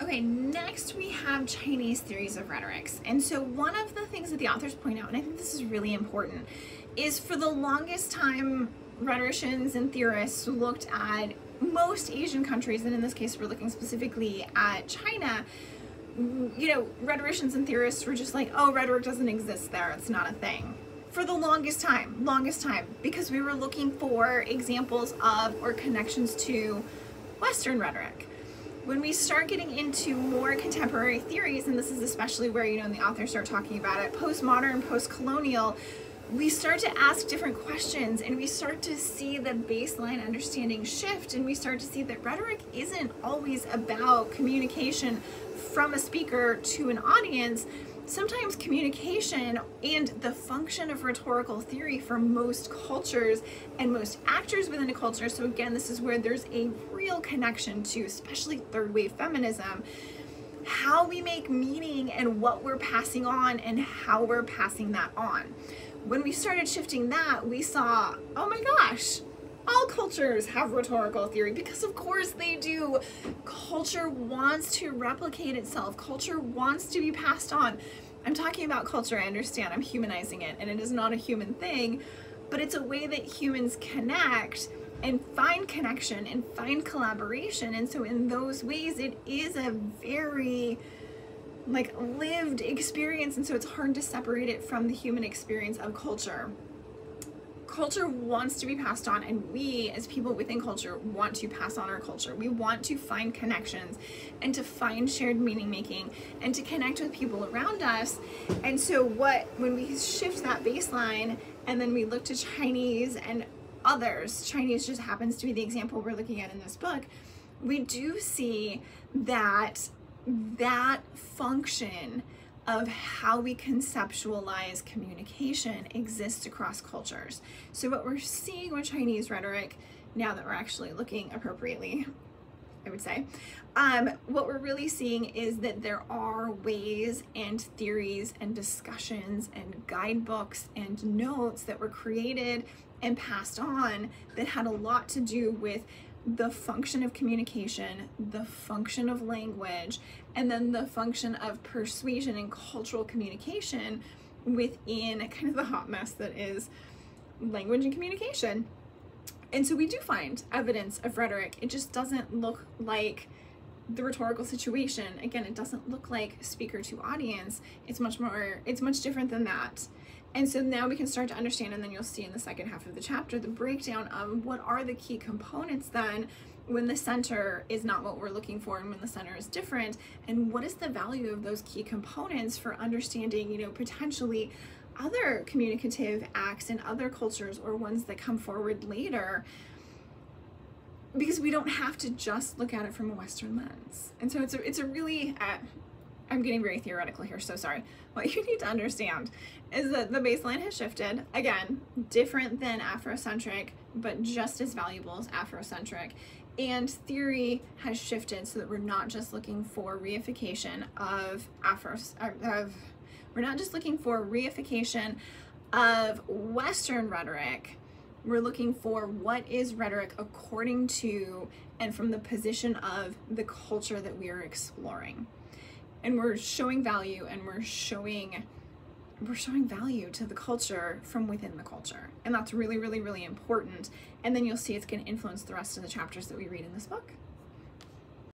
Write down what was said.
Okay, next we have Chinese theories of rhetorics. And so one of the things that the authors point out, and I think this is really important, is for the longest time, rhetoricians and theorists looked at most Asian countries, and in this case we're looking specifically at China. You know, rhetoricians and theorists were just like, oh, rhetoric doesn't exist there, it's not a thing. For the longest time, because we were looking for examples of or connections to Western rhetoric. When we start getting into more contemporary theories, and this is especially where, you know, the authors start talking about it, postmodern, post-colonial, we start to ask different questions and we start to see the baseline understanding shift, and we start to see that rhetoric isn't always about communication from a speaker to an audience. Sometimes communication and the function of rhetorical theory for most cultures and most actors within a culture, so again, this is where there's a real connection to especially third wave feminism, how we make meaning and what we're passing on and how we're passing that on. When we started shifting that, we saw, oh my gosh, all cultures have rhetorical theory, because of course they do. Culture wants to replicate itself. Culture wants to be passed on. I'm talking about culture, I understand, I'm humanizing it, and it is not a human thing, but it's a way that humans connect and find connection and find collaboration. And so in those ways, it is a very like lived experience, and so it's hard to separate it from the human experience of culture. Culture wants to be passed on, and we as people within culture want to pass on our culture. We want to find connections and to find shared meaning making and to connect with people around us. And so when we shift that baseline and then we look to Chinese and others, Chinese just happens to be the example we're looking at in this book, we do see that function of how we conceptualize communication exists across cultures. So what we're seeing with Chinese rhetoric, now that we're actually looking appropriately, I would say, what we're really seeing is that there are ways and theories and discussions and guidebooks and notes that were created and passed on that had a lot to do with the function of communication, the function of language, and then the function of persuasion and cultural communication within kind of the hot mess that is language and communication. And so we do find evidence of rhetoric. It just doesn't look like the rhetorical situation. Again, it doesn't look like speaker to audience. It's much different than that. And so now we can start to understand, and then you'll see in the second half of the chapter, the breakdown of what are the key components then when the center is not what we're looking for and when the center is different, and what is the value of those key components for understanding, you know, potentially other communicative acts in other cultures or ones that come forward later, because we don't have to just look at it from a Western lens. And so it's a really, I'm getting very theoretical here, so sorry. What you need to understand is that the baseline has shifted. Again, different than Afrocentric, but just as valuable as Afrocentric. And theory has shifted so that we're not just looking for reification of we're not just looking for reification of Western rhetoric. We're looking for what is rhetoric according to and from the position of the culture that we are exploring. And we're showing value, and we're showing value to the culture from within the culture. And that's really, really, really important. And then you'll see it's going to influence the rest of the chapters that we read in this book.